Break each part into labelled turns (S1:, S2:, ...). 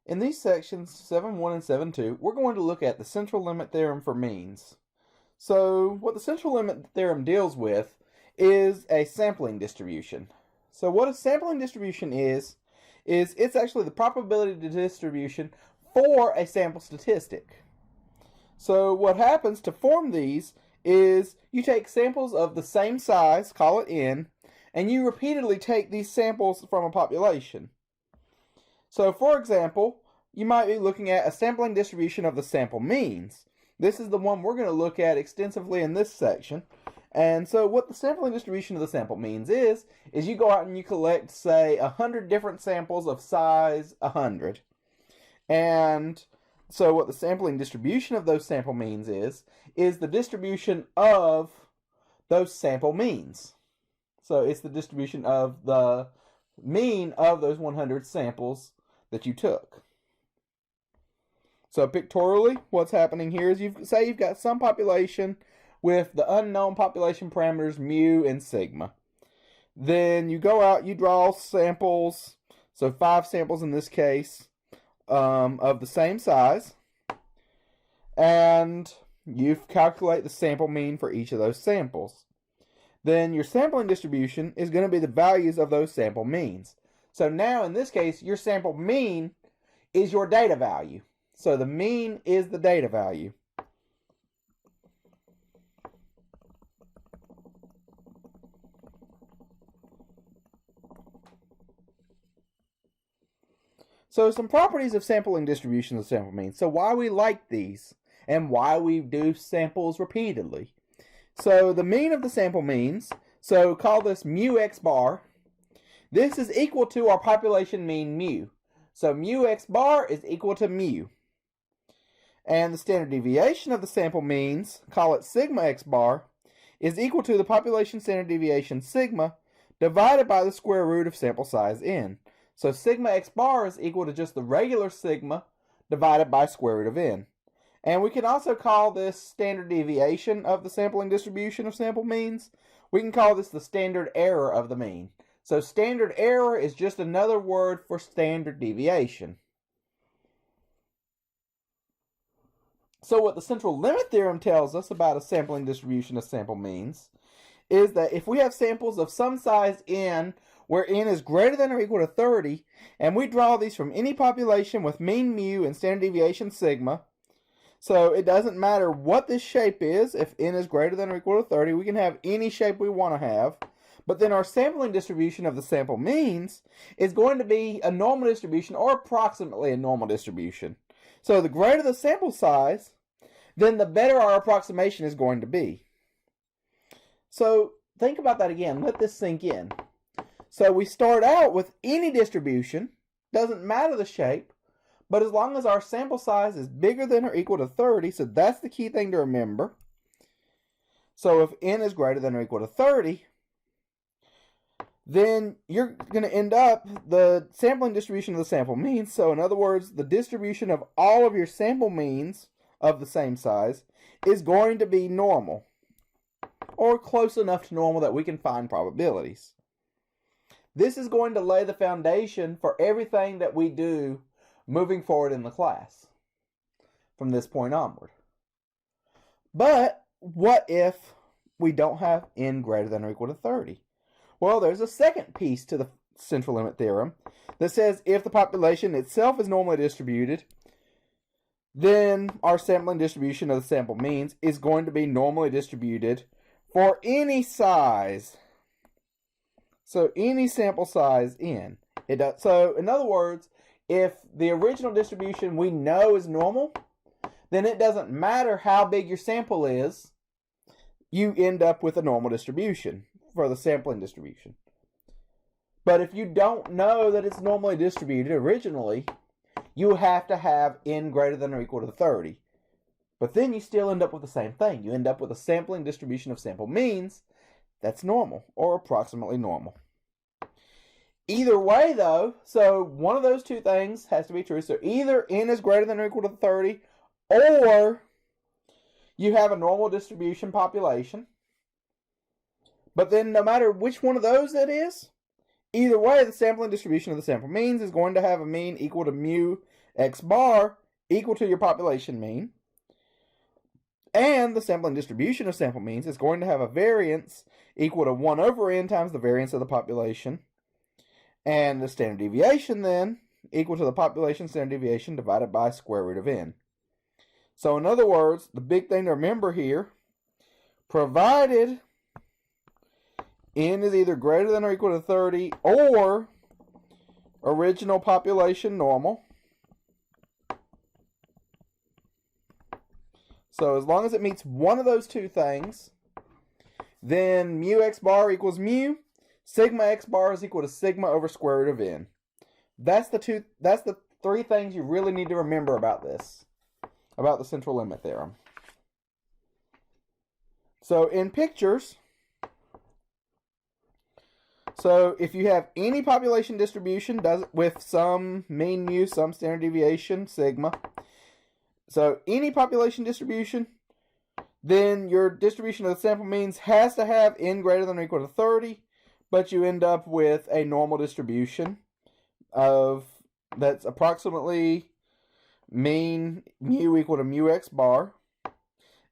S1: In these sections 7.1 and 7.2, we're going to look at the central limit theorem for means. So what the central limit theorem deals with is a sampling distribution. So what a sampling distribution is it's actually the probability distribution for a sample statistic. So what happens to form these is you take samples of the same size, call it n, and you repeatedly take these samples from a population. So for example, you might be looking at a sampling distribution of the sample means. This is the one we're going to look at extensively in this section. And so what the sampling distribution of the sample means is you go out and you collect, say, 100 different samples of size 100. And so what the sampling distribution of those sample means is the distribution of those sample means. So it's the distribution of the mean of those 100 samples that you took. So pictorially, what's happening here is you've got some population with the unknown population parameters mu and sigma. Then you go out, you draw samples, so 5 samples in this case, of the same size, and you calculate the sample mean for each of those samples. Then your sampling distribution is going to be the values of those sample means. So now in this case, your sample mean is your data value. So the mean is the data value. So some properties of sampling distributions of sample means. So why we like these and why we do samples repeatedly. So the mean of the sample means, so call this mu x bar. This is equal to our population mean mu. So mu x bar is equal to mu. And the standard deviation of the sample means, call it sigma x bar, is equal to the population standard deviation sigma divided by the square root of sample size n. So sigma x bar is equal to just the regular sigma divided by square root of n. And we can also call this standard deviation of the sampling distribution of sample means. We can call this the standard error of the mean. So standard error is just another word for standard deviation. So what the central limit theorem tells us about a sampling distribution of sample means is that if we have samples of some size n, where n is greater than or equal to 30, and we draw these from any population with mean mu and standard deviation sigma, so it doesn't matter what this shape is, if n is greater than or equal to 30, we can have any shape we want to have. But then our sampling distribution of the sample means is going to be a normal distribution or approximately a normal distribution. So the greater the sample size, then the better our approximation is going to be. So think about that again. Let this sink in. So we start out with any distribution, doesn't matter the shape, but as long as our sample size is bigger than or equal to 30, so that's the key thing to remember. So if n is greater than or equal to 30, then you're going to end up the sampling distribution of the sample means. So in other words, the distribution of all of your sample means of the same size is going to be normal, or close enough to normal that we can find probabilities. This is going to lay the foundation for everything that we do moving forward in the class from this point onward. But what if we don't have n greater than or equal to 30? Well, there's a second piece to the central limit theorem that says if the population itself is normally distributed, then our sampling distribution of the sample means is going to be normally distributed for any size. So any sample size n. So in other words, if the original distribution we know is normal, then it doesn't matter how big your sample is, you end up with a normal distribution for the sampling distribution. But if you don't know that it's normally distributed originally, you have to have n greater than or equal to 30. But then you still end up with the same thing. You end up with a sampling distribution of sample means that's normal, or approximately normal. Either way, though, so one of those two things has to be true. So either n is greater than or equal to 30, or you have a normal distribution population. But then no matter which one of those it is, either way, the sampling distribution of the sample means is going to have a mean equal to mu x bar equal to your population mean. And the sampling distribution of sample means is going to have a variance equal to 1 over n times the variance of the population. And the standard deviation then equal to the population standard deviation divided by square root of n. So in other words, the big thing to remember here, provided n is either greater than or equal to 30 or original population normal. So as long as it meets one of those two things, then mu x bar equals mu, sigma x bar is equal to sigma over square root of n. That's the three things you really need to remember about this, about the central limit theorem. So in pictures, so if you have any population distribution with some mean mu, some standard deviation, sigma, so any population distribution, then your distribution of the sample means has to have n greater than or equal to 30, but you end up with a normal distribution of that's approximately mean mu equal to mu x bar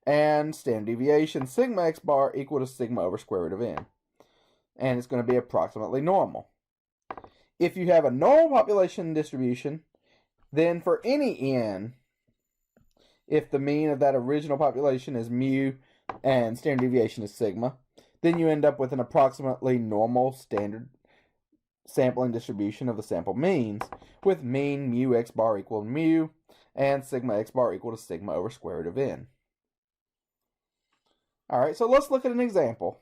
S1: and standard deviation sigma x bar equal to sigma over square root of n. And it's going to be approximately normal. If you have a normal population distribution, then for any n, if the mean of that original population is mu and standard deviation is sigma, then you end up with an approximately normal standard sampling distribution of the sample means, with mean mu x bar equal to mu and sigma x bar equal to sigma over square root of n. Alright, so let's look at an example.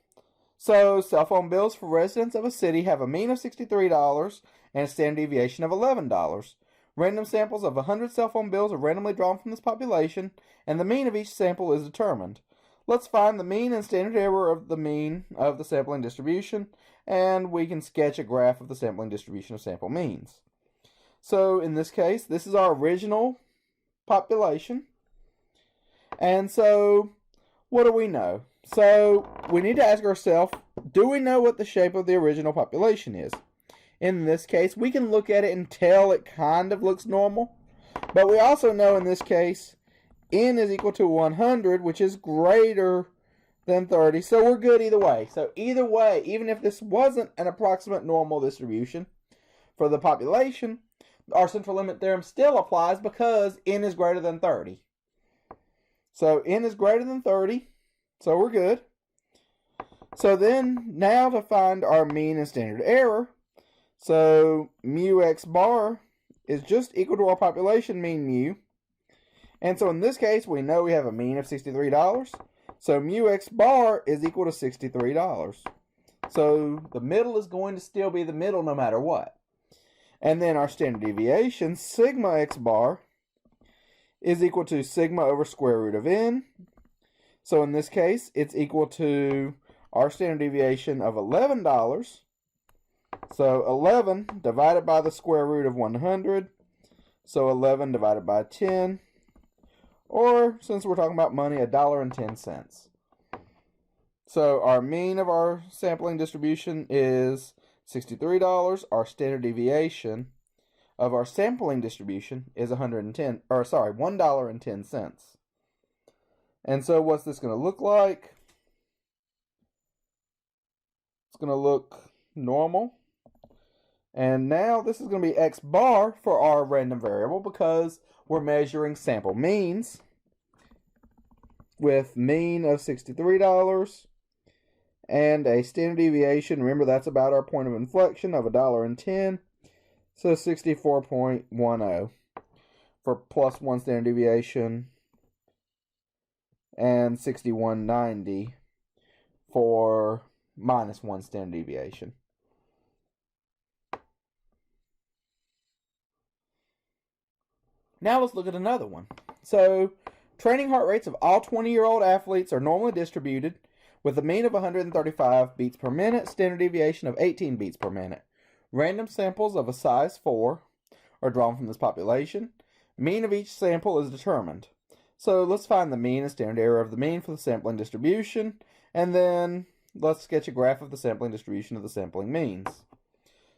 S1: So cell phone bills for residents of a city have a mean of $63 and a standard deviation of $11. Random samples of 100 cell phone bills are randomly drawn from this population, and the mean of each sample is determined. Let's find the mean and standard error of the mean of the sampling distribution, and we can sketch a graph of the sampling distribution of sample means. So in this case, this is our original population. And so, what do we know? So we need to ask ourselves, do we know what the shape of the original population is? In this case, we can look at it and tell it kind of looks normal. But we also know in this case, n is equal to 100, which is greater than 30. So we're good either way. So either way, even if this wasn't an approximate normal distribution for the population, our central limit theorem still applies because n is greater than 30. So n is greater than 30. So we're good. So then, now to find our mean and standard error. So mu x bar is just equal to our population mean mu. And so in this case, we know we have a mean of $63. So mu x bar is equal to $63. So the middle is going to still be the middle no matter what. And then our standard deviation, sigma x bar, is equal to sigma over square root of n. So in this case, it's equal to our standard deviation of $11. So 11 divided by the square root of 100. So 11 divided by 10. Or, since we're talking about money, $1.10. So our mean of our sampling distribution is $63. Our standard deviation of our sampling distribution is $1.10. And so what's this going to look like? It's going to look normal. And now this is going to be x bar for our random variable because we're measuring sample means with mean of $63 and a standard deviation. Remember, that's about our point of inflection of $1.10. So 64.10 for plus 1 standard deviation and 61.90 for minus 1 standard deviation. Now let's look at another one. So, training heart rates of all 20-year-old athletes are normally distributed with a mean of 135 beats per minute, standard deviation of 18 beats per minute. Random samples of a size 4 are drawn from this population. Mean of each sample is determined. So let's find the mean and standard error of the mean for the sampling distribution, and then let's sketch a graph of the sampling distribution of the sampling means.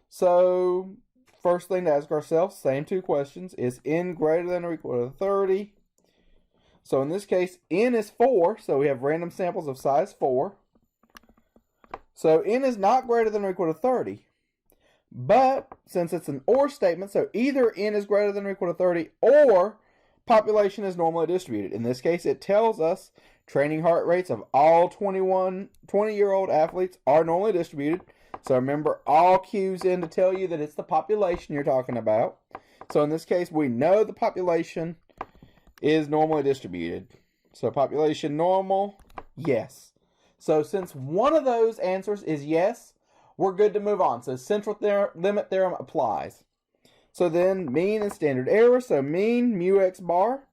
S1: So first thing to ask ourselves, same two questions, is n greater than or equal to 30? So in this case, n is 4, so we have random samples of size 4. So n is not greater than or equal to 30. But since it's an or statement, so either n is greater than or equal to 30 or population is normally distributed. In this case, it tells us training heart rates of all 20-year-old athletes are normally distributed. So remember, all cues in to tell you that it's the population you're talking about. So in this case, we know the population is normally distributed. So population normal, yes. So since one of those answers is yes, we're good to move on. So central limit theorem applies. So then mean and standard error. So mean mu x bar,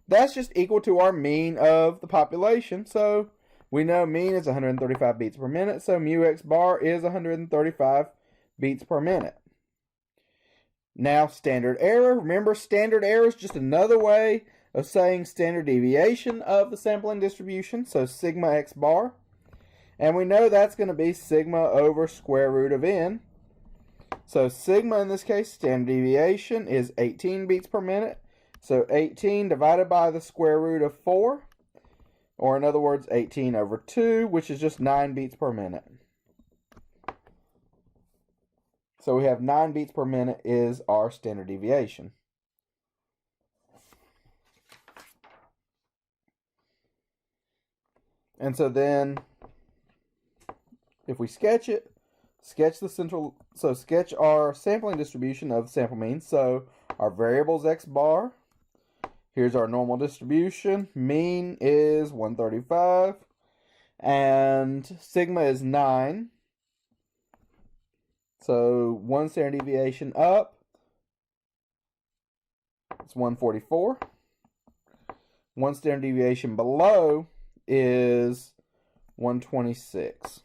S1: that's just equal to our mean of the population. So we know mean is 135 beats per minute. So mu x bar is 135 beats per minute. Now standard error. Remember, standard error is just another way of saying standard deviation of the sampling distribution. So sigma x bar. And we know that's going to be sigma over square root of n. So sigma in this case, standard deviation, is 18 beats per minute. So 18 divided by the square root of 4. Or in other words, 18 over 2, which is just 9 beats per minute. So we have 9 beats per minute is our standard deviation. And so then, if we sketch it, sketch our sampling distribution of the sample mean. So our variables x bar, here's our normal distribution. Mean is 135, and sigma is 9. So one standard deviation up, it's 144. One standard deviation below is 126.